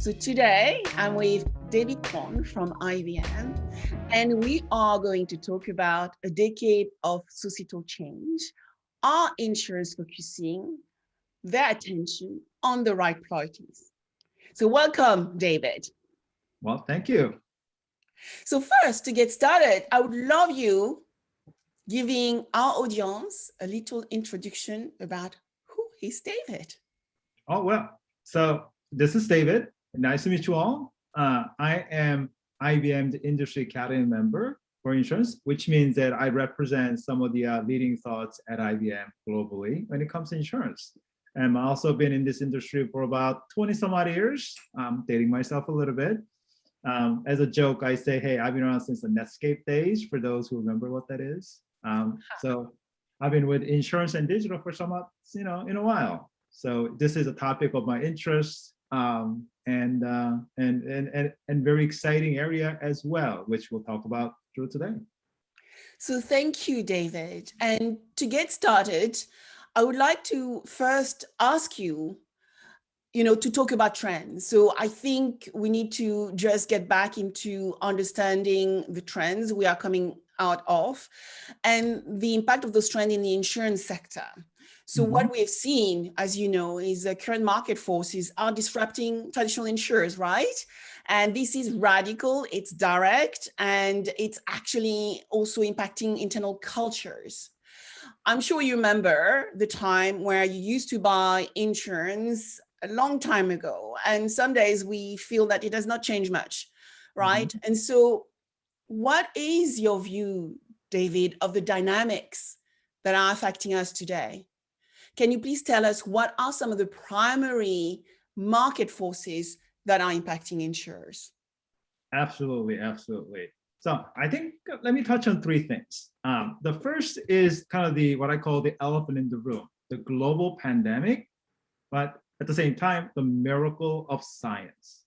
So today I'm with David Kwon from IBM, and we are going to talk about a decade of societal change. Are insurers focusing their attention on the right priorities? So welcome, David. Well, thank you. So first, to get started, I would love you giving our audience a little introduction about who is David. Oh, well, so this is David. Nice to meet you all. I am IBM's Industry Academy member for insurance, which means that I represent some of the leading thoughts at IBM globally when it comes to insurance. And I've also been in this industry for about 20 some odd years, dating myself a little bit. As a joke, I say, hey, I've been around since the Netscape days, for those who remember what that is. So I've been with insurance and digital for somewhat, in a while. So this is a topic of my interest, and very exciting area as well, which we'll talk about through today. So thank you, David. And to get started, I would like to first ask you, to talk about trends. So I think we need to just get back into understanding the trends we are coming out of and the impact of those trends in the insurance sector. So what we've seen, as you know, is the current market forces are disrupting traditional insurers, right? And this is radical, it's direct, and it's actually also impacting internal cultures. I'm sure you remember the time where you used to buy insurance a long time ago, and some days we feel that it has not changed much, right? And so what is your view, David, of the dynamics that are affecting us today? Can you please tell us what are some of the primary market forces that are impacting insurers? Absolutely, absolutely. So I think, let me touch on three things. The first is kind of what I call the elephant in the room, the global pandemic, but at the same time, the miracle of science.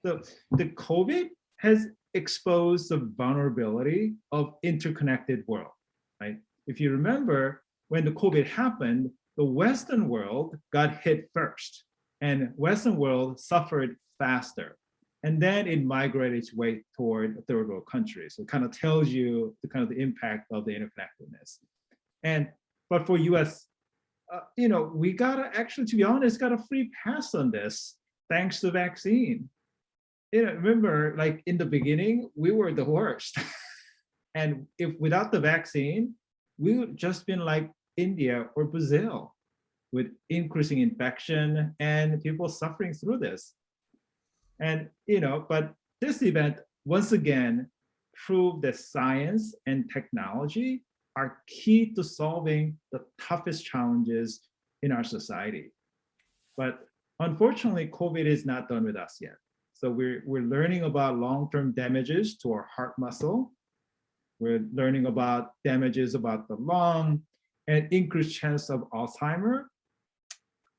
So the COVID has exposed the vulnerability of interconnected world, right? If you remember, when the COVID happened, the Western world got hit first, and Western world suffered faster. And then it migrated its way toward third world countries. So it kind of tells you the impact of the interconnectedness. But for US, we to be honest, got a free pass on this thanks to vaccine. Remember, like in the beginning, we were the worst. And if without the vaccine, we would just been like India or Brazil with increasing infection and people suffering through this. And, but this event once again proved that science and technology are key to solving the toughest challenges in our society. But unfortunately, COVID is not done with us yet. So we're learning about long-term damages to our heart muscle. We're learning about damages about the lung and increased chance of Alzheimer's.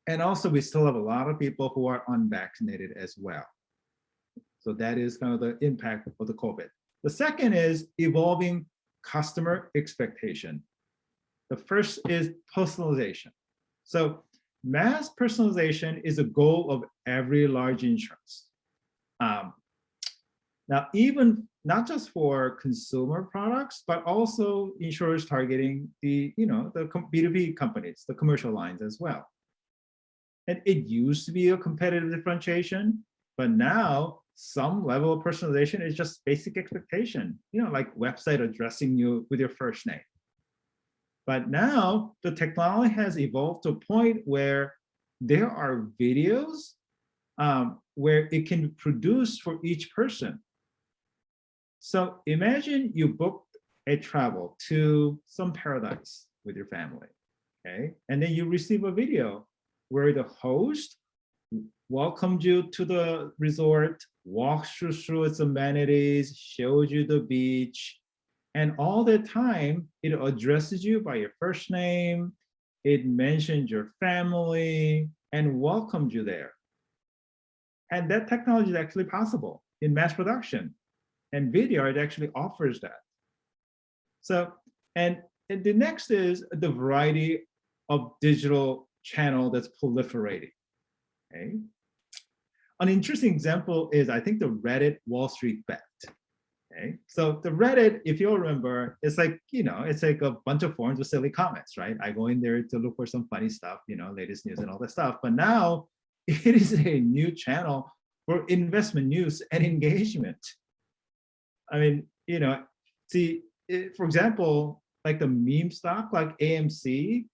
And also we still have a lot of people who are unvaccinated as well. So that is kind of the impact of the COVID. The second is evolving customer expectation. The first is personalization. So mass personalization is a goal of every large insurance. Now, even not just for consumer products, but also insurers targeting the B2B companies, the commercial lines as well. And it used to be a competitive differentiation, but now some level of personalization is just basic expectation, like website addressing you with your first name. But now the technology has evolved to a point where there are videos where it can be produced for each person. So imagine you booked a travel to some paradise with your family, okay? And then you receive a video where the host welcomed you to the resort, walks you through its amenities, shows you the beach, and all the time it addresses you by your first name, it mentions your family, and welcomed you there. And that technology is actually possible in mass production. And video, it actually offers that. So, and the next is the variety of digital channel that's proliferating, okay? an interesting example is, I think, the Reddit Wall Street bet. Okay, so the Reddit, if you'll remember, it's like, it's like a bunch of forums with silly comments, right? I go in there to look for some funny stuff, latest news and all that stuff. But now it is a new channel for investment news and engagement. I mean, see, for example, like the meme stock, like AMC,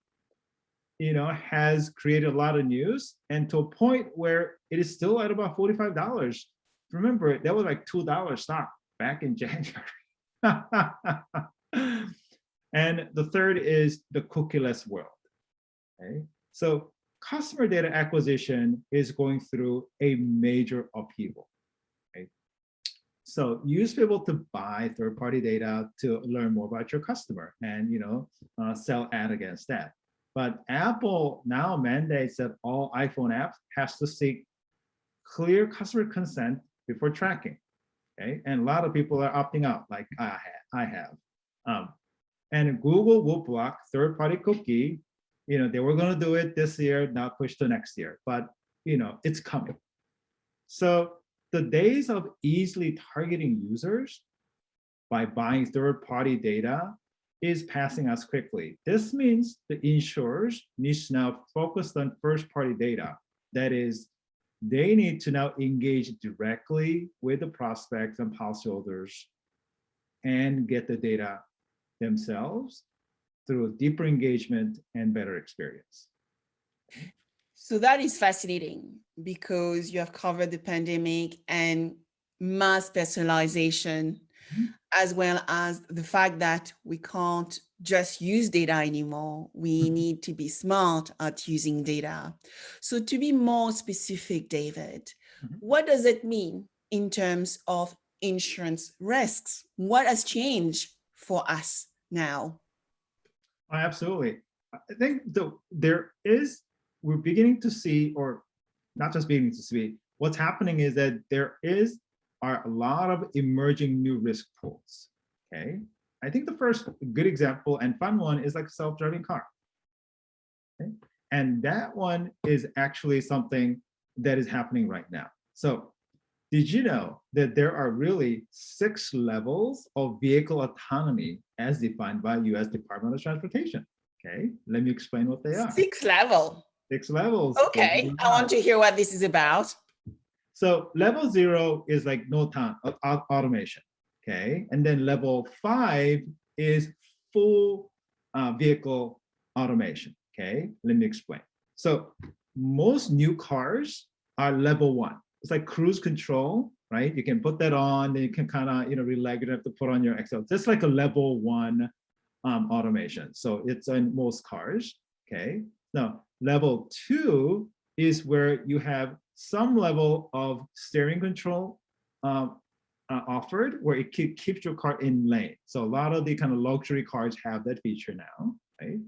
has created a lot of news, and to a point where it is still at about $45. Remember, that was like $2 stock back in January. And the third is the cookieless world. Okay, so customer data acquisition is going through a major upheaval. Okay? So you used to be able to buy third-party data to learn more about your customer and sell ad against that. But Apple now mandates that all iPhone apps has to seek clear customer consent before tracking. Okay, and a lot of people are opting out, like I have. And Google will block third-party cookie. They were going to do it this year, now push to next year, but it's coming. So the days of easily targeting users by buying third-party data is passing us quickly. This means the insurers need to now focus on first-party data. That is, they need to now engage directly with the prospects and policyholders and get the data themselves through deeper engagement and better experience. So that is fascinating because you have covered the pandemic and mass personalization, as well as the fact that we can't just use data anymore. We need to be smart at using data. So to be more specific, David, what does it mean in terms of insurance risks? What has changed for us now? Oh, absolutely. I think we're beginning to see, or not just beginning to see, what's happening is that there are a lot of emerging new risk pools. Okay, I think the first good example and fun one is like a self-driving car. Okay? And that one is actually something that is happening right now. So did you know that there are really 6 levels of vehicle autonomy as defined by US Department of Transportation? Okay, let me explain what they are. 6 level. 6 levels. Okay, I want to hear what this is about. So level 0 is like no time automation, okay? And then level 5 is full vehicle automation, okay? Let me explain. So most new cars are level 1. It's like cruise control, right? You can put that on, then you can kind of, relax, you don't have to put on your Excel. That's like a level 1 automation. So it's in most cars, okay? Now, level 2 is where you have some level of steering control offered, where it keeps your car in lane. So a lot of the kind of luxury cars have that feature now, right?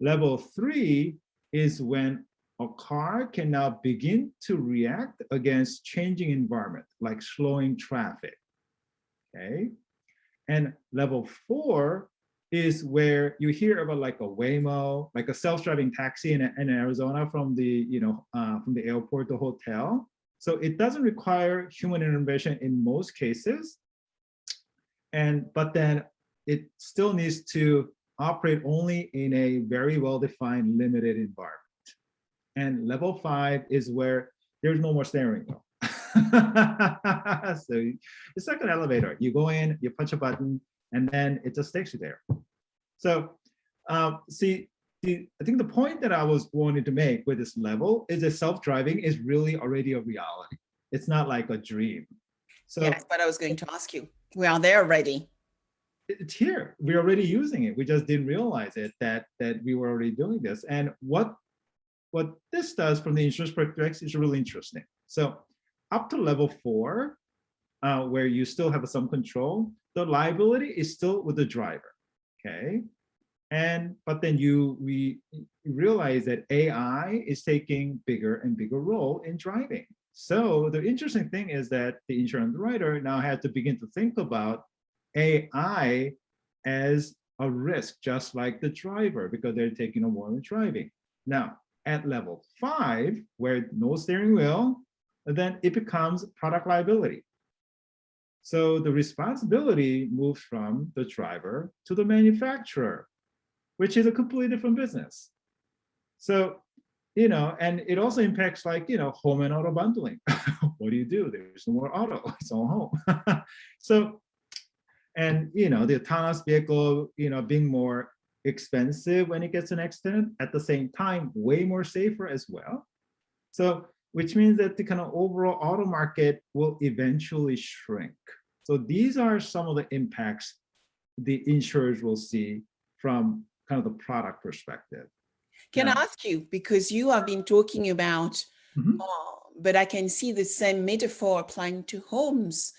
Level 3 is when a car can now begin to react against changing environment, like slowing traffic, okay? And level 4 is where you hear about like a Waymo, like a self-driving taxi in Arizona from the from the airport to hotel. So it doesn't require human intervention in most cases, but then it still needs to operate only in a very well-defined limited environment. And level 5 is where there's no more steering wheel. So it's like an elevator. You go in, you punch a button, and then it just takes you there. So I think the point that I was wanting to make with this level is that self-driving is really already a reality. It's not like a dream. So yes, but I was going to ask you, we are there already. It's here. We're already using it. We just didn't realize it that we were already doing this. And what this does from the insurance perspective is really interesting. So up to level 4, where you still have some control, the liability is still with the driver. Okay, but then we realize that AI is taking bigger and bigger role in driving. So the interesting thing is that the insurance writer now had to begin to think about AI as a risk, just like the driver, because they're taking a role in driving. Now, at level 5, where no steering wheel, then it becomes product liability. So the responsibility moves from the driver to the manufacturer, which is a completely different business. So, and it also impacts like, home and auto bundling. What do you do? There's no more auto, it's all home. So, and, the autonomous vehicle, being more expensive when it gets an accident, at the same time, way more safer as well. So, which means that the kind of overall auto market will eventually shrink. So these are some of the impacts the insurers will see from kind of the product perspective. Can I Now, ask you, because you have been talking about, but I can see the same metaphor applying to homes.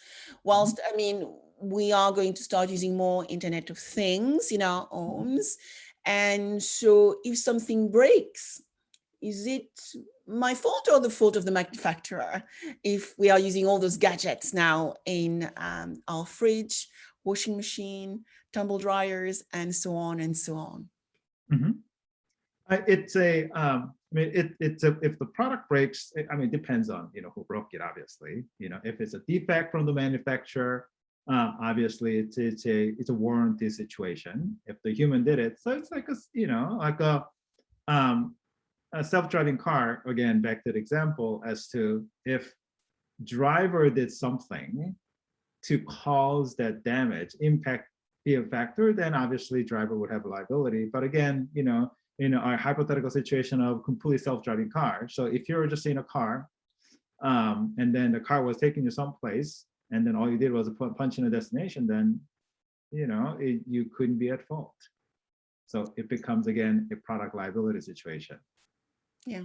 Whilst, I mean, we are going to start using more Internet of Things in our homes. And so if something breaks, is it my fault or the fault of the manufacturer if we are using all those gadgets now in our fridge, washing machine, tumble dryers, and so on and so on? It's a, it's a, if the product breaks, it depends on, who broke it, obviously. If it's a defect from the manufacturer, obviously it's a warranty situation. If the human did it, so it's like a self-driving car, again, back to the example as to if driver did something to cause that damage, impact be a factor, then obviously driver would have liability. But again, in our hypothetical situation of completely self-driving car. So if you're just in a car and then the car was taking you someplace and then all you did was punch in a destination, then, you couldn't be at fault. So it becomes, again, a product liability situation. Yeah,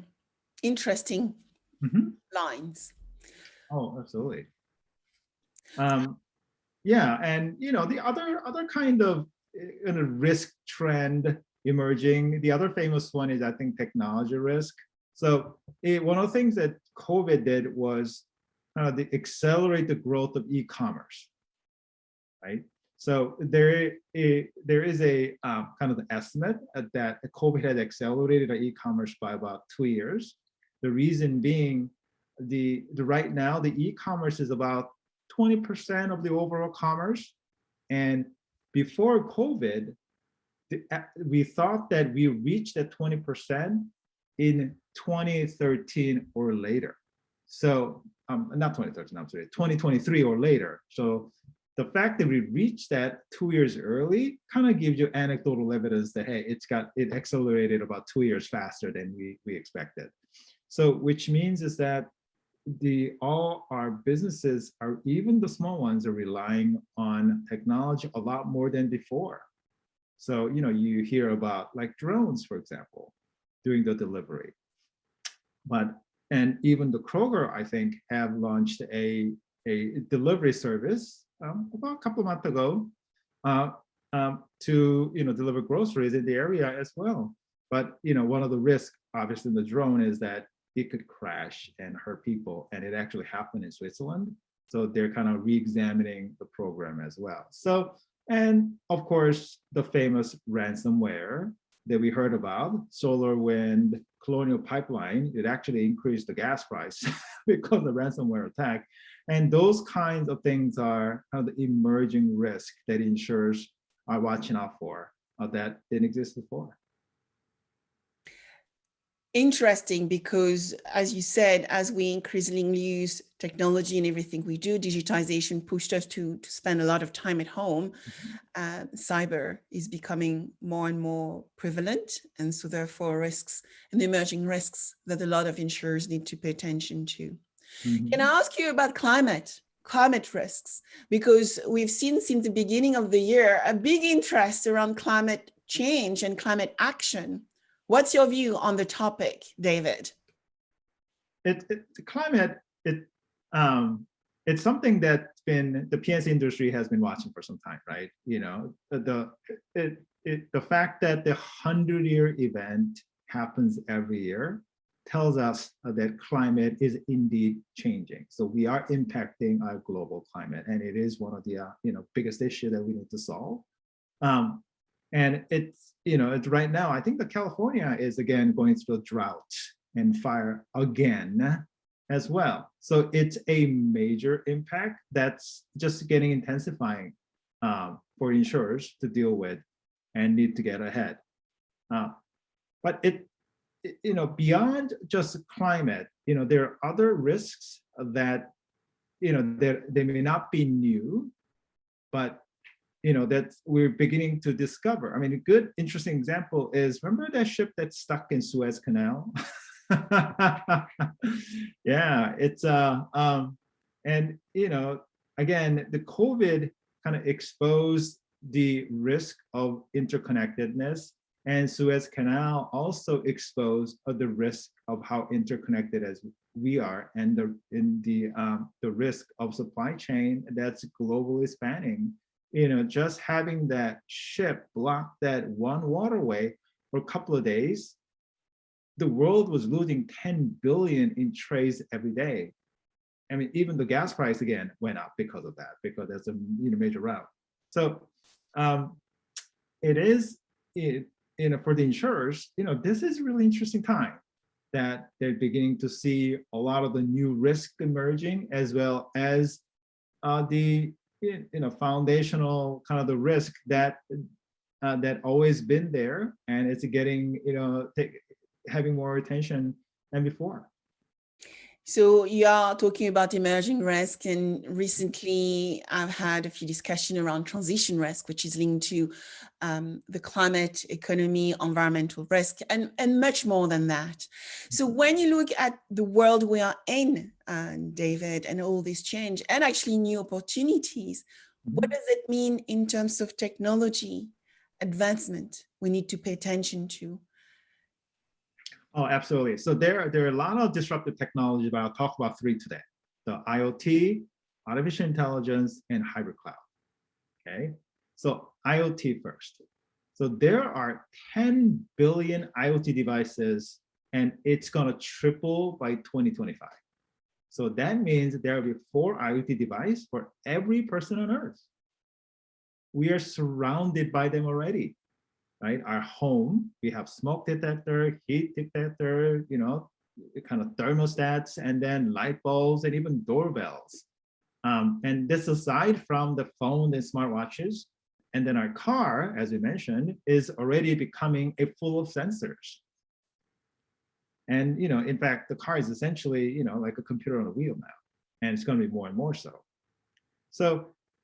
interesting lines. Oh, absolutely. Yeah, and the other kind of risk trend emerging, the other famous one is, I think, technology risk. So one of the things that COVID did was accelerate the growth of e-commerce, right? So there is a kind of the estimate that COVID had accelerated e-commerce by about 2 years. The reason being, the right now the e-commerce is about 20% of the overall commerce, and before COVID, we thought that we reached that 20% in 2013 or later. So not 2013, I'm sorry, 2023 or later. So the fact that we reached that 2 years early kind of gives you anecdotal evidence that, hey, it accelerated about 2 years faster than we expected. So which means is that all our businesses, are even the small ones, are relying on technology a lot more than before. So you hear about like drones, for example, doing the delivery. And even the Kroger, I think, have launched a delivery service about a couple of months ago to deliver groceries in the area as well. But one of the risks, obviously, in the drone is that it could crash and hurt people, and it actually happened in Switzerland. So they're kind of re-examining the program as well. So, and of course, the famous ransomware that we heard about, SolarWind, Colonial Pipeline, it actually increased the gas price because of the ransomware attack. And those kinds of things are kind of the emerging risk that insurers are watching out for that didn't exist before. Interesting, because as you said, as we increasingly use technology in everything we do, digitization pushed us to spend a lot of time at home. Cyber is becoming more and more prevalent, and so therefore risks and emerging risks that a lot of insurers need to pay attention to. Can I ask you about climate risks? Because we've seen since the beginning of the year a big interest around climate change and climate action. What's your view on the topic, David? Climate, it's something that's been, the P&C industry has been watching for some time, right? The fact that the 100-year event happens every year tells us that climate is indeed changing. So we are impacting our global climate, and it is one of the biggest issue that we need to solve. And it's right now, I think that California is again going through a drought and fire again. as well. So it's a major impact that's just getting intensifying for insurers to deal with and need to get ahead. But beyond just climate, there are other risks that, they may not be new, but that we're beginning to discover. I mean, a good, interesting example is, remember that ship that's stuck in Suez Canal? Yeah, it's and again, the COVID kind of exposed the risk of interconnectedness, and Suez Canal also exposed the risk of how interconnected as we are, and the risk of supply chain that's globally spanning. Just having that ship block that one waterway for a couple of days, the world was losing 10 billion in trades every day. I mean, even the gas price again went up because of that, because that's a major route. So it is, for the insurers, this is a really interesting time that they're beginning to see a lot of the new risk emerging, as well as the foundational kind of the risk that always been there, and it's getting having more attention than before. So you are talking about emerging risk, and recently I've had a few discussions around transition risk, which is linked to the climate, economy, environmental risk, and much more than that. So when you look at the world we are in, David, and all this change and actually new opportunities, what does it mean in terms of technology advancement we need to pay attention to? Oh, absolutely. So there are a lot of disruptive technologies, but I'll talk about three today. So IoT, artificial intelligence, and hybrid cloud. Okay. So IoT first. So there are 10 billion IoT devices, and it's going to triple by 2025. So that means there will be 4 IoT devices for every person on Earth. We are surrounded by them already. Right, our home, we have smoke detector, heat detector, kind of thermostats, and then light bulbs, and even doorbells. And this aside from the phone and smartwatches. And then our car, as we mentioned, is already becoming full of sensors. And in fact, the car is essentially like a computer on a wheel now, and it's going to be more and more so.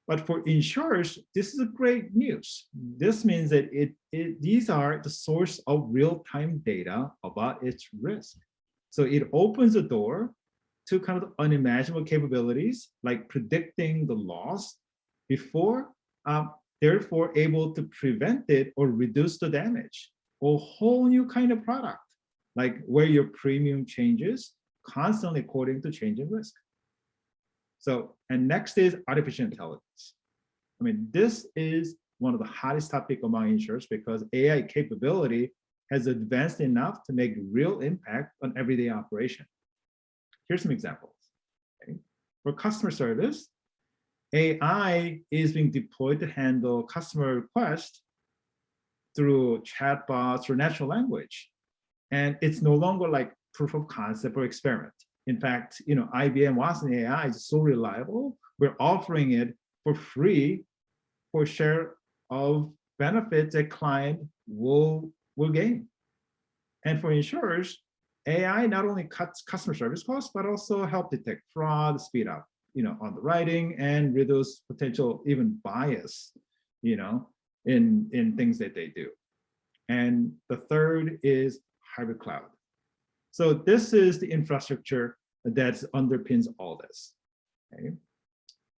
But for insurers, this is a great news. This means that these are the source of real-time data about its risk. So it opens the door to kind of unimaginable capabilities, like predicting the loss before, therefore able to prevent it or reduce the damage. A whole new kind of product, like where your premium changes constantly according to changing risk. So, and next is artificial intelligence. I mean, this is one of the hottest topics among insurers, because AI capability has advanced enough to make real impact on everyday operation. Here's some examples. Okay. For customer service, AI is being deployed to handle customer requests through chatbots or natural language. And it's no longer like proof of concept or experiment. In fact, IBM Watson AI is so reliable, we're offering it for free for share of benefits a client will gain. And for insurers, AI not only cuts customer service costs, but also help detect fraud, speed up, underwriting, and reduce potential even bias, in things that they do. And the third is hybrid cloud. So this is the infrastructure that underpins all this. Okay.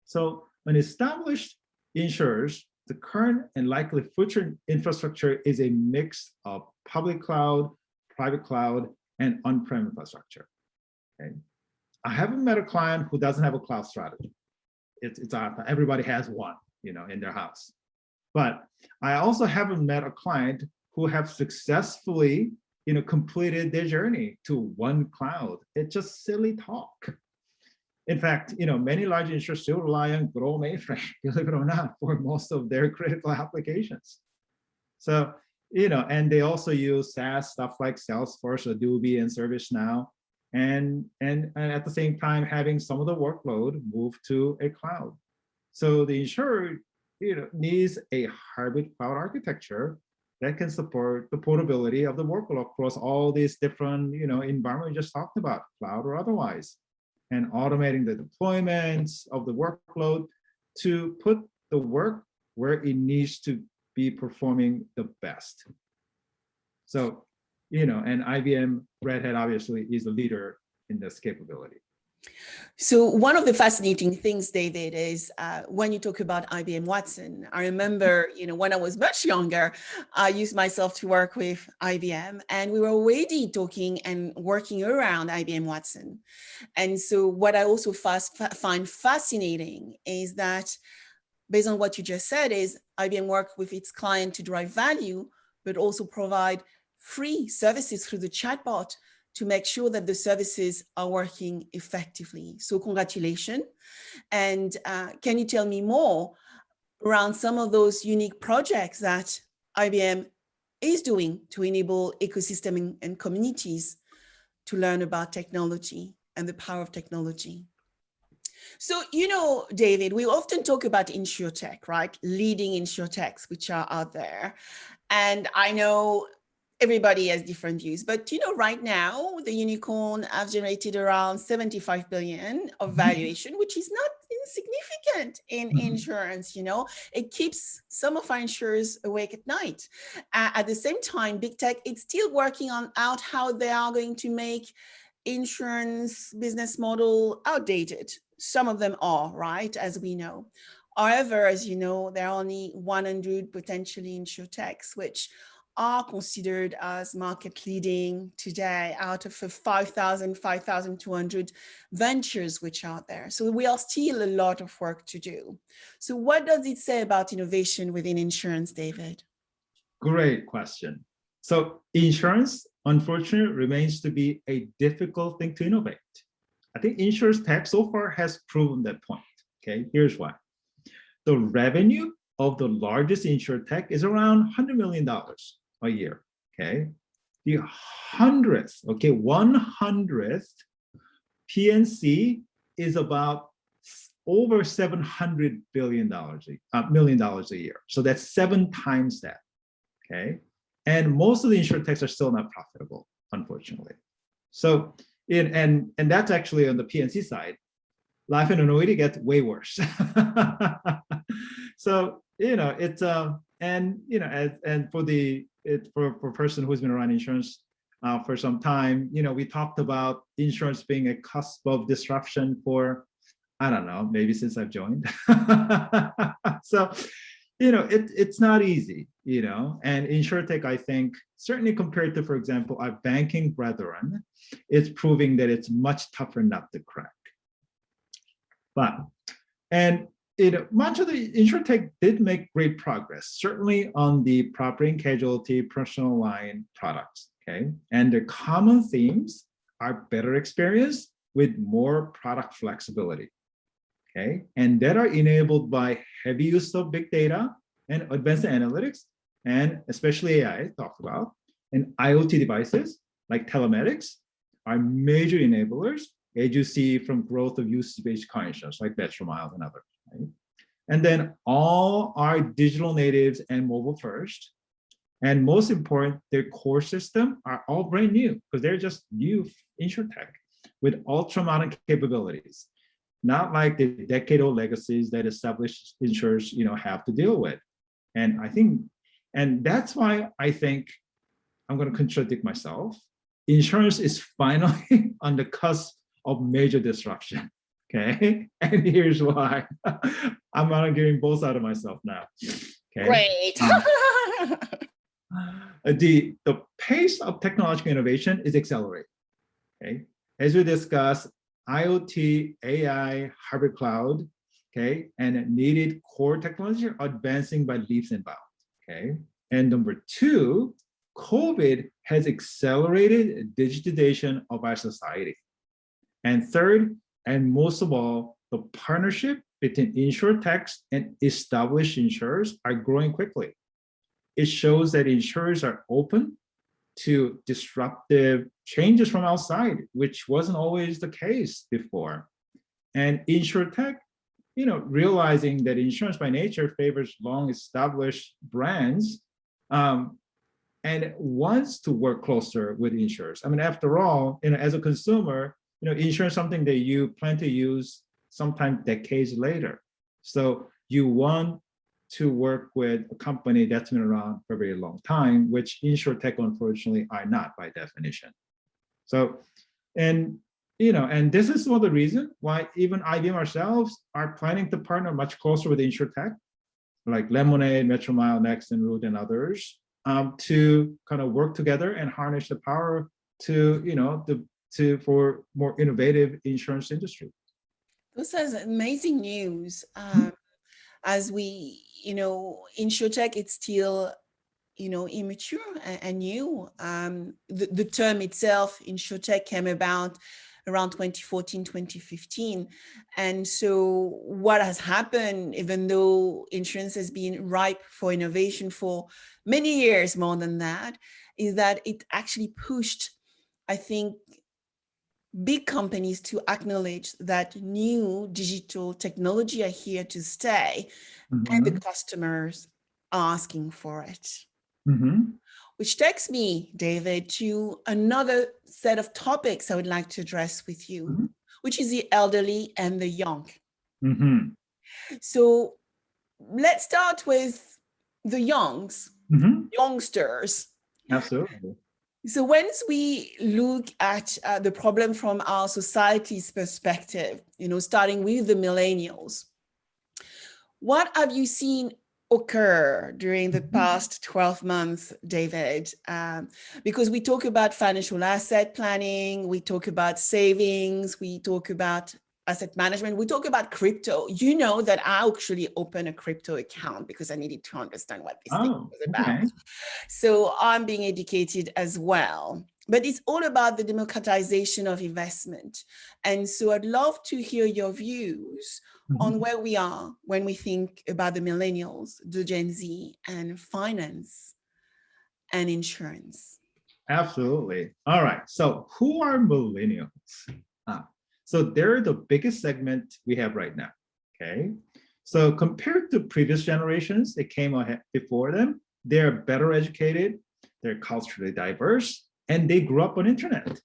So when established insurers, the current and likely future infrastructure is a mix of public cloud, private cloud, and on-prem infrastructure. Okay. I haven't met a client who doesn't have a cloud strategy. It's everybody has one, in their house. But I also haven't met a client who have successfully completed their journey to one cloud. It's just silly talk. In fact, many large insurers still rely on good old mainframe, believe it or not, for most of their critical applications. So, and they also use SaaS stuff like Salesforce, Adobe, and ServiceNow. and at the same time having some of the workload move to a cloud. So the insurer, needs a hybrid cloud architecture that can support the portability of the workload across all these different, environments we just talked about, cloud or otherwise, and automating the deployments of the workload to put the work where it needs to be performing the best. So, and IBM Red Hat obviously is a leader in this capability. So one of the fascinating things, David, is when you talk about IBM Watson, I remember, when I was much younger, I used myself to work with IBM, and we were already talking and working around IBM Watson. And so what I also find fascinating is that, based on what you just said, is IBM work with its client to drive value, but also provide free services through the chatbot to make sure that the services are working effectively. So congratulations. And can you tell me more around some of those unique projects that IBM is doing to enable ecosystem and communities to learn about technology and the power of technology? So, David, we often talk about insurtech, right? Leading insurtechs, which are out there. And I know everybody has different views, but right now the unicorn have generated around 75 billion of valuation, which is not insignificant in insurance. It keeps some of our insurers awake at night. At the same time, BigTech, it's still working out how they are going to make insurance business model outdated. Some of them are, right, as we know. However, as you know, there are only 100 potentially insurtechs, which are considered as market leading today out of 5,200 ventures which are there. So we are still a lot of work to do. So what does it say about innovation within insurance, David? Great question. So insurance, unfortunately, remains to be a difficult thing to innovate. I think insurance tech so far has proven that point. Okay, here's why. The revenue of the largest insurtech is around $100 million a year. Okay, the 100th PNC is about over $700 million a year. So that's 7 times that. Okay, and most of the insurtechs are still not profitable, unfortunately. So and that's actually on the PNC side. Life and annuity gets way worse. So it's and for a person who's been around insurance for some time, we talked about insurance being a cusp of disruption for, I don't know, maybe since I've joined. So it's not easy, and insurtech, I think, certainly compared to, for example, our banking brethren, it's proving that it's much tougher nut to crack. But much of the insurtech did make great progress, certainly on the property and casualty personal line products. Okay, and the common themes are better experience with more product flexibility. Okay, and that are enabled by heavy use of big data and advanced analytics, and especially AI talked about, and IoT devices like telematics are major enablers, as you see from growth of usage-based car insurance like Metromiles and others. Right? And then all are digital natives and mobile first. And most important, their core system are all brand new because they're just new insurtech with ultra modern capabilities. Not like the decade-old legacies that established insurers, have to deal with. And that's why I think I'm going to contradict myself. Insurance is finally on the cusp of major disruption. Okay, and here's why. I'm arguing both sides of myself now. Okay. Great. The pace of technological innovation is accelerating. Okay, as we discussed, IoT, AI, hybrid cloud, okay, and needed core technology are advancing by leaps and bounds, okay? And number 2, COVID has accelerated digitization of our society. And third, and most of all, the partnership between insurtechs and established insurers are growing quickly. It shows that insurers are open to disruptive changes from outside, which wasn't always the case before. And insurtech, realizing that insurance by nature favors long-established brands, and wants to work closer with insurers. I mean, after all, as a consumer, insurance is something that you plan to use sometime decades later. So you want to work with a company that's been around for a very long time, which insurtech unfortunately are not by definition. So, and this is one of the reasons why even IBM ourselves are planning to partner much closer with insurtech, like Lemonade, Metromile, Next, and Root, and others, to kind of work together and harness the power for more innovative insurance industry. This is amazing news. As we, insurtech, it's still, immature and new. The term itself, insurtech, came about around 2014, 2015. And so what has happened, even though insurance has been ripe for innovation for many years more than that, is that it actually pushed, I think, big companies to acknowledge that new digital technology are here to stay, and the customers are asking for it. Which takes me, David, to another set of topics I would like to address with you, which is the elderly and the young. So let's start with the youngsters. Absolutely. So once we look at the problem from our society's perspective, starting with the millennials, what have you seen occur during the past 12 months, David? Because we talk about financial asset planning, we talk about savings, we talk about asset management, we talk about crypto. You know that I actually opened a crypto account because I needed to understand what this thing was about. Okay. So I'm being educated as well. But it's all about the democratization of investment. And so I'd love to hear your views on where we are when we think about the millennials, the Gen Z, and finance and insurance. Absolutely. All right. So who are millennials? So they're the biggest segment we have right now. Okay. So compared to previous generations that came ahead before them, they're better educated, they're culturally diverse, and they grew up on internet.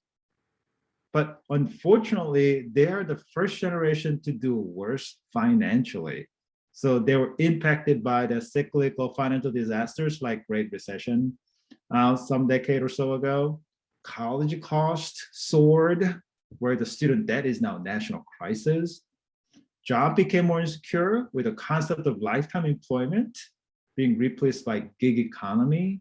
But unfortunately, they are the first generation to do worse financially. So they were impacted by the cyclical financial disasters like Great Recession some decade or so ago. College costs soared, where the student debt is now a national crisis. Job became more insecure with the concept of lifetime employment being replaced by gig economy.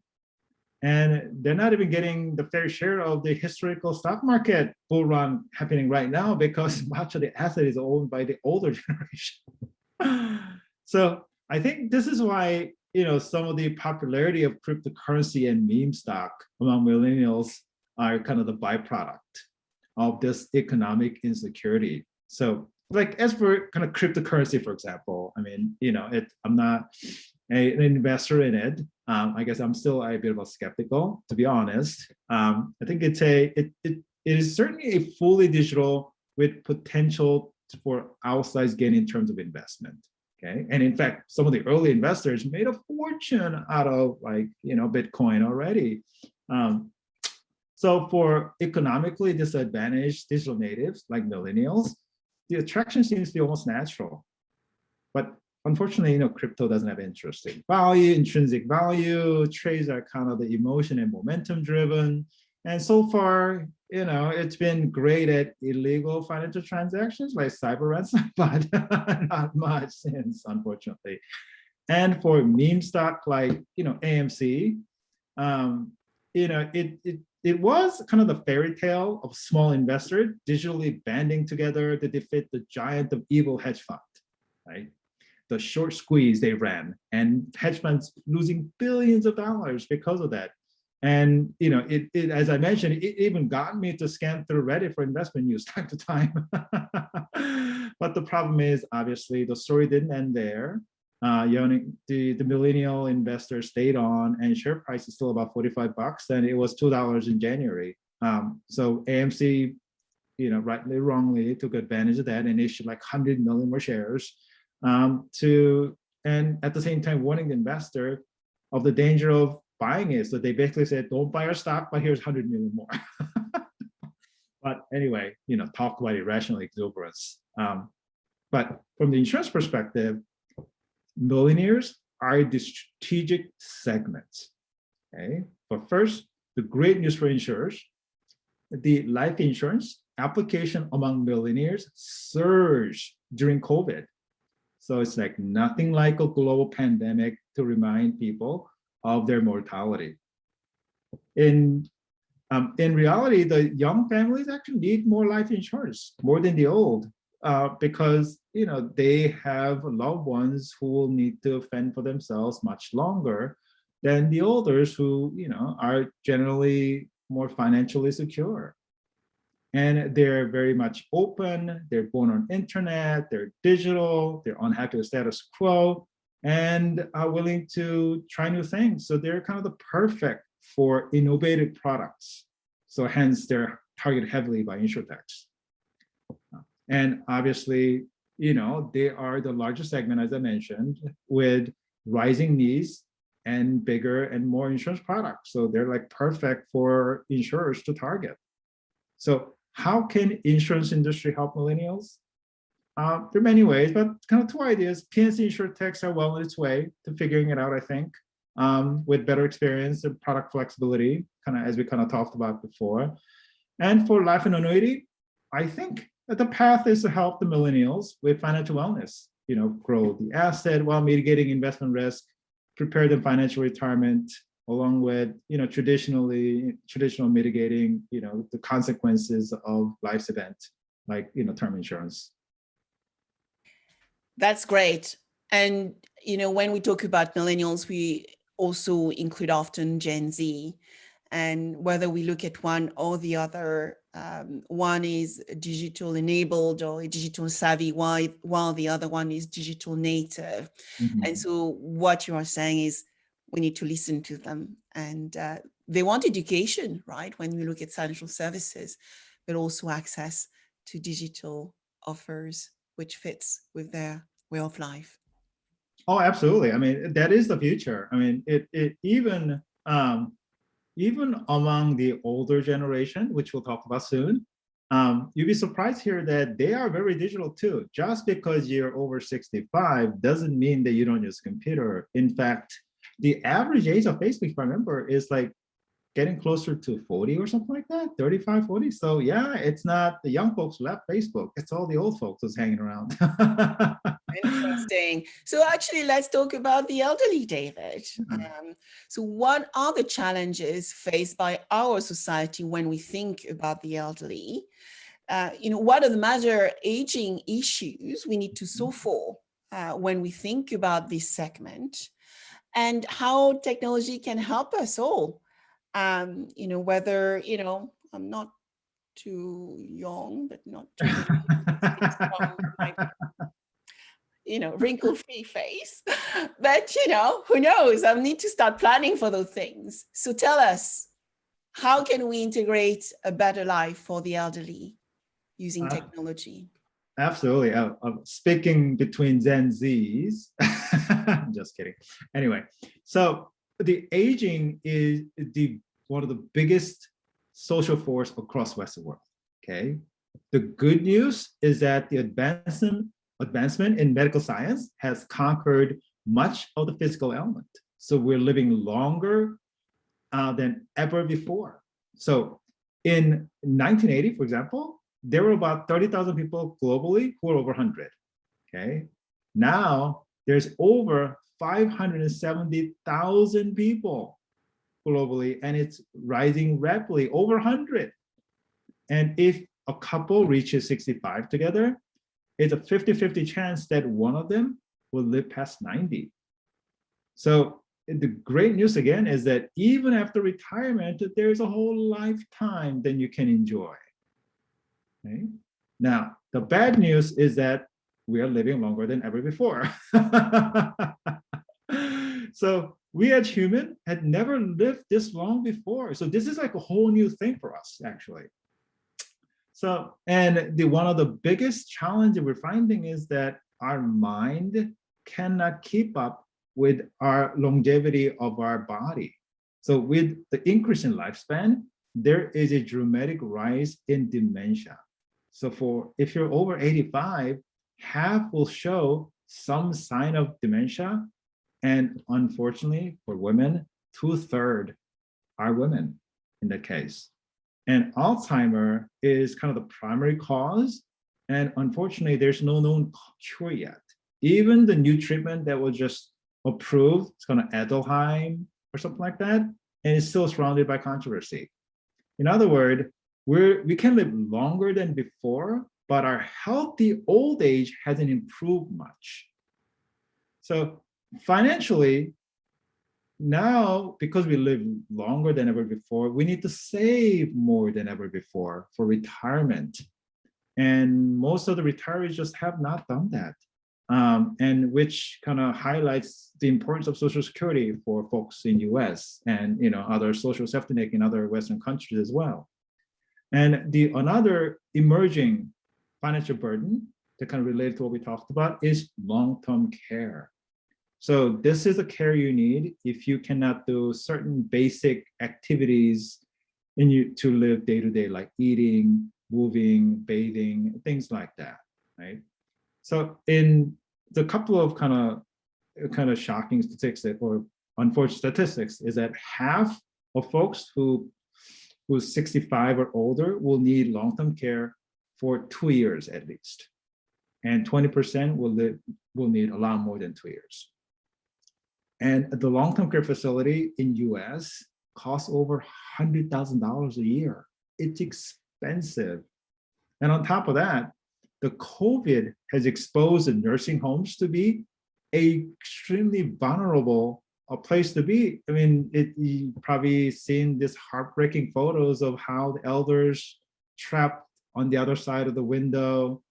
And they're not even getting the fair share of the historical stock market bull run happening right now because much of the asset is owned by the older generation. So I think this is why some of the popularity of cryptocurrency and meme stock among millennials are kind of the byproduct of this economic insecurity. So like as for kind of cryptocurrency, for example, I mean, I'm not an investor in it. I guess I'm still a bit of a skeptical, to be honest. I think it is certainly a fully digital with potential for outsized gain in terms of investment. Okay, and in fact, some of the early investors made a fortune out of Bitcoin already. So for economically disadvantaged digital natives like millennials, the attraction seems to be almost natural. But unfortunately, crypto doesn't have intrinsic value. Trades are kind of the emotion and momentum driven. And so far, it's been great at illegal financial transactions like cyber ransom, but not much since, unfortunately. And for meme stock like, AMC, it was kind of the fairy tale of small investor digitally banding together to defeat the giant of evil hedge fund, right? The short squeeze they ran, and hedge funds losing billions of dollars because of that. And it as I mentioned, it even got me to scan through Reddit for investment news time to time. But the problem is, obviously, the story didn't end there. The millennial investors stayed on, and share price is still about $45, and it was $2 in January. So AMC, rightly or wrongly, took advantage of that and issued like 100 million more shares, and at the same time warning the investor of the danger of buying it. So they basically said, don't buy our stock, but here's 100 million more. But anyway, talk about irrational exuberance. But from the insurance perspective, millionaires are the strategic segments. Okay, but first, the great news for insurers: the life insurance application among millionaires surged during COVID. So it's like nothing like a global pandemic to remind people of their mortality. In reality, the young families actually need more life insurance, more than the old, because they have loved ones who will need to fend for themselves much longer than the olders who are generally more financially secure. And they're very much open, they're born on internet, they're digital, they're unhappy with status quo, and are willing to try new things. So they're kind of the perfect for innovative products. So hence they're targeted heavily by insurtechs. And obviously, they are the largest segment, as I mentioned, with rising needs and bigger and more insurance products. So they're like perfect for insurers to target. So how can insurance industry help millennials? There are many ways, but kind of two ideas. P&C insurtechs are well on its way to figuring it out, I think, with better experience and product flexibility, kind of as we kind of talked about before. And for life and annuity, I think that the path is to help the millennials with financial wellness, grow the asset while mitigating investment risk, prepare them financial retirement, along with traditional mitigating the consequences of life's event, like term insurance. That's great. And when we talk about millennials, we also include often Gen Z. And whether we look at one or the other, one is digital enabled or digital savvy, while the other one is digital native. Mm-hmm. And so what you are saying is we need to listen to them, and they want education, right? When we look at financial services, but also access to digital offers, which fits with their way of life. Oh, absolutely. I mean, that is the future. I mean, it even among the older generation, which we'll talk about soon, you'd be surprised here that they are very digital too. Just because you're over 65 doesn't mean that you don't use a computer. In fact, the average age of Facebook, if I remember, is like getting closer to 40 or something like that, 35, 40. So yeah, it's not the young folks left Facebook. It's all the old folks who's hanging around. Interesting. So actually, let's talk about the elderly, David. So what are the challenges faced by our society when we think about the elderly? What are the major aging issues we need to solve for when we think about this segment, and how technology can help us all? Whether, I'm not too young, but not too wrinkle-free face, but who knows? I need to start planning for those things. So tell us, how can we integrate a better life for the elderly using technology? Absolutely. Speaking between Gen Zs, I'm just kidding. Anyway, so the aging is one of the biggest social force across Western world. Okay. The good news is that the advancement in medical science has conquered much of the physical element. So we're living longer than ever before. So in 1980, for example, there were about 30,000 people globally who were over 100. Okay. Now there's over 570,000 people globally, and it's rising rapidly, over 100. And if a couple reaches 65 together, it's a 50-50 chance that one of them will live past 90. So the great news again is that even after retirement, there's a whole lifetime that you can enjoy. Okay? Now, the bad news is that we are living longer than ever before. So we as human had never lived this long before. So this is like a whole new thing for us, actually. So, and one of the biggest challenges we're finding is that our mind cannot keep up with our longevity of our body. So with the increase in lifespan, there is a dramatic rise in dementia. So if you're over 85, half will show some sign of dementia. And unfortunately for women, 2/3 are women in that case. And Alzheimer is kind of the primary cause. And unfortunately, there's no known cure yet. Even the new treatment that was just approved, it's called Edelheim or something like that, and it's still surrounded by controversy. In other words, we can live longer than before, but our healthy old age hasn't improved much. So financially, now, because we live longer than ever before, we need to save more than ever before for retirement. And most of the retirees just have not done that. And which kind of highlights the importance of Social Security for folks in US and other social safety net in other Western countries as well. And another emerging financial burden that kind of related to what we talked about is long-term care. So this is the care you need if you cannot do certain basic activities to live day to day, like eating, moving, bathing, things like that, right? So in the couple of kind of shocking statistics or unfortunate statistics is that half of folks who's 65 or older will need long-term care for 2 years at least, and 20% will need a lot more than 2 years. And the long-term care facility in US costs over $100,000 a year. It's expensive. And on top of that, the COVID has exposed the nursing homes to be an extremely vulnerable place to be. I mean, you've probably seen this heartbreaking photos of how the elders trapped on the other side of the window,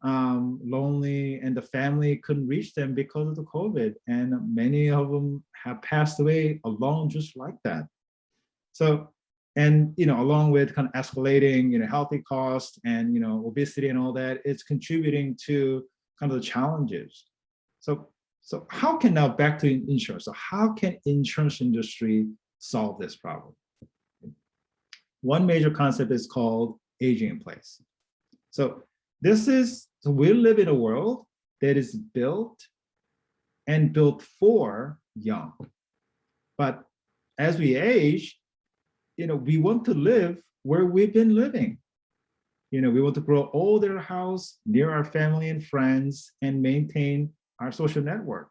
lonely, and the family couldn't reach them because of the COVID. And many of them have passed away alone just like that. So, and along with kind of escalating healthy costs and obesity and all that, it's contributing to kind of the challenges. So how can, now back to insurance, so how can insurance industry solve this problem? One major concept is called aging in place. So we live in a world that is built for young. But as we age, we want to live where we've been living. We want to grow old in our house, near our family and friends, and maintain our social network.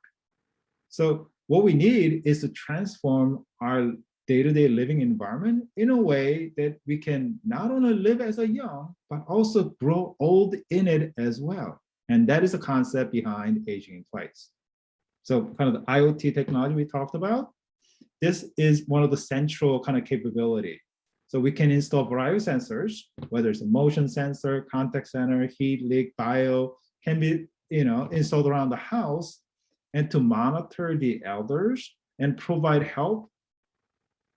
So what we need is to transform our day-to-day living environment in a way that we can not only live as a young, but also grow old in it as well. And that is the concept behind aging in place. So kind of the IoT technology we talked about, this is one of the central kind of capability. So we can install a variety of sensors, whether it's a motion sensor, contact center, heat, leak, bio, can be installed around the house, and to monitor the elders and provide help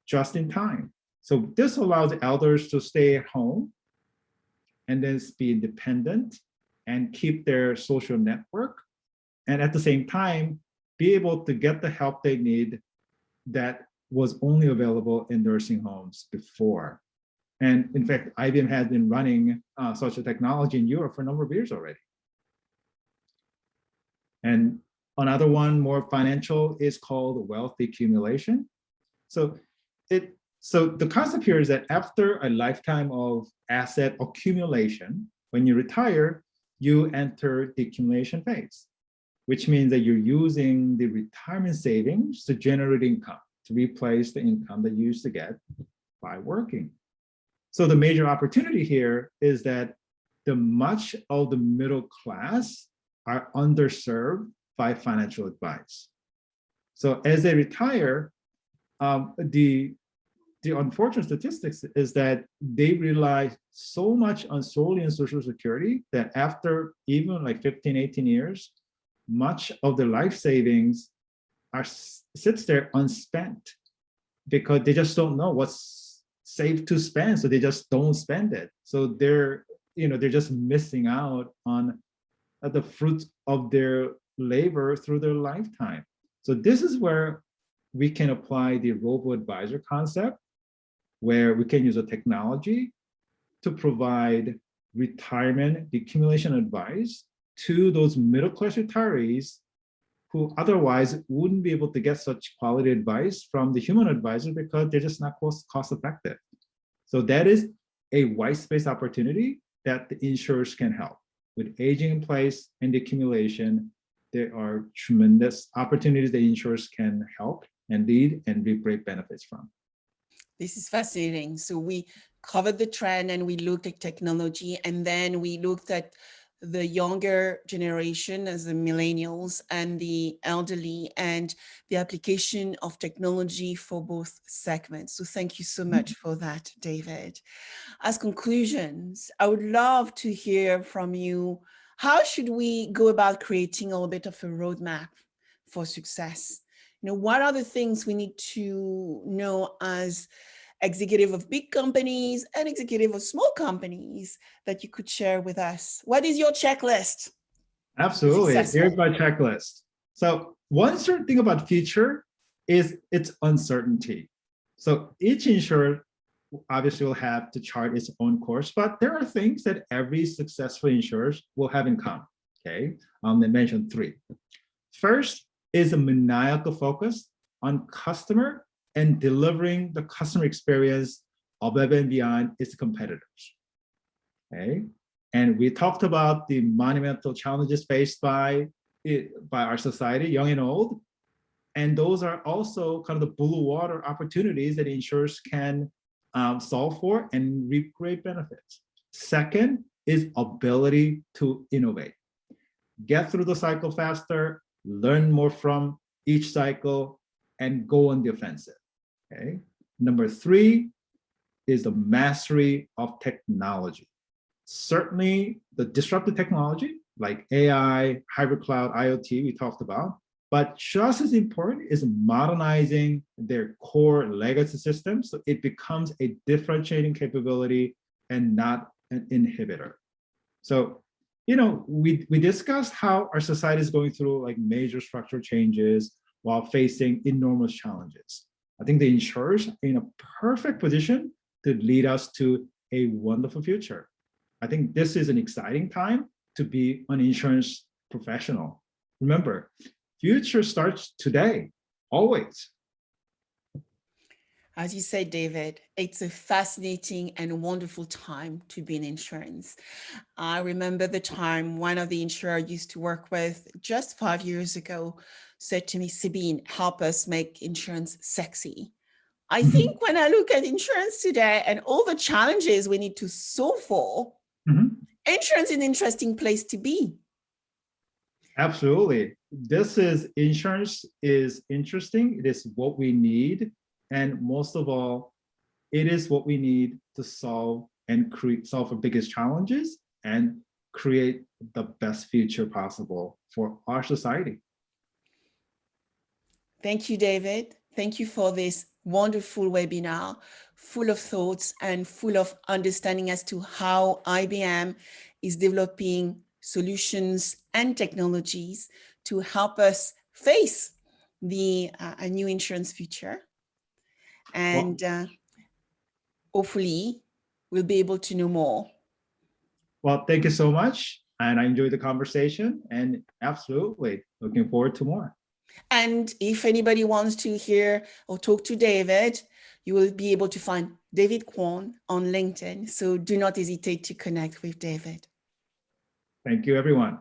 just in time. So this allows the elders to stay at home and then be independent and keep their social network, and at the same time be able to get the help they need that was only available in nursing homes before. And in fact, IBM has been running such a technology in Europe for a number of years already. And another one, more financial, is called wealth accumulation. So the concept here is that after a lifetime of asset accumulation, when you retire, you enter the accumulation phase, which means that you're using the retirement savings to generate income, to replace the income that you used to get by working. So the major opportunity here is that much of the middle class are underserved by financial advice. So as they retire, the the unfortunate statistics is that they rely so much on solely on Social Security that after even like 15, 18 years, much of their life savings sits there unspent because they just don't know what's safe to spend. So they just don't spend it. So they're just missing out on the fruits of their labor through their lifetime. So this is where we can apply the robo-advisor concept, where we can use a technology to provide retirement accumulation advice to those middle-class retirees who otherwise wouldn't be able to get such quality advice from the human advisor because they're just not cost-effective. So that is a white space opportunity that the insurers can help. With aging in place and the accumulation, there are tremendous opportunities that insurers can help and lead and reap great benefits from. This is fascinating. So we covered the trend and we looked at technology, and then we looked at the younger generation as the millennials and the elderly and the application of technology for both segments. So thank you so much for that, David. As conclusions, I would love to hear from you. How should we go about creating a little bit of a roadmap for success? What are the things we need to know as executive of big companies and executive of small companies that you could share with us? What is your checklist? Absolutely. Here's my checklist. So one certain thing about future is its uncertainty. So each insurer obviously will have to chart its own course, but there are things that every successful insurer will have in common. Okay, I mentioned three. First is a maniacal focus on customer and delivering the customer experience above and beyond its competitors. Okay, and we talked about the monumental challenges faced by our society, young and old, and those are also kind of the blue water opportunities that insurers can solve for and reap great benefits. Second is ability to innovate. Get through the cycle faster, learn more from each cycle, and go on the offensive. Okay. Number three is the mastery of technology. Certainly the disruptive technology like AI, hybrid cloud, IoT we talked about, but just as important is modernizing their core legacy systems so it becomes a differentiating capability and not an inhibitor. So, we discussed how our society is going through like major structural changes while facing enormous challenges. I think the insurers are in a perfect position to lead us to a wonderful future. I think this is an exciting time to be an insurance professional. Remember, future starts today, always. As you said, David, it's a fascinating and wonderful time to be in insurance. I remember the time one of the insurers I used to work with just 5 years ago said to me, Sabine, help us make insurance sexy. I think when I look at insurance today and all the challenges we need to solve for, insurance is an interesting place to be. Absolutely. Insurance is interesting. It is what we need. And most of all, it is what we need to solve our biggest challenges and create the best future possible for our society. Thank you, David. Thank you for this wonderful webinar, full of thoughts and full of understanding as to how IBM is developing solutions and technologies to help us face a new insurance future. And hopefully we'll be able to know more. Well, thank you so much. And I enjoyed the conversation and absolutely looking forward to more. And if anybody wants to hear or talk to David, you will be able to find David Kwon on LinkedIn. So do not hesitate to connect with David. Thank you, everyone.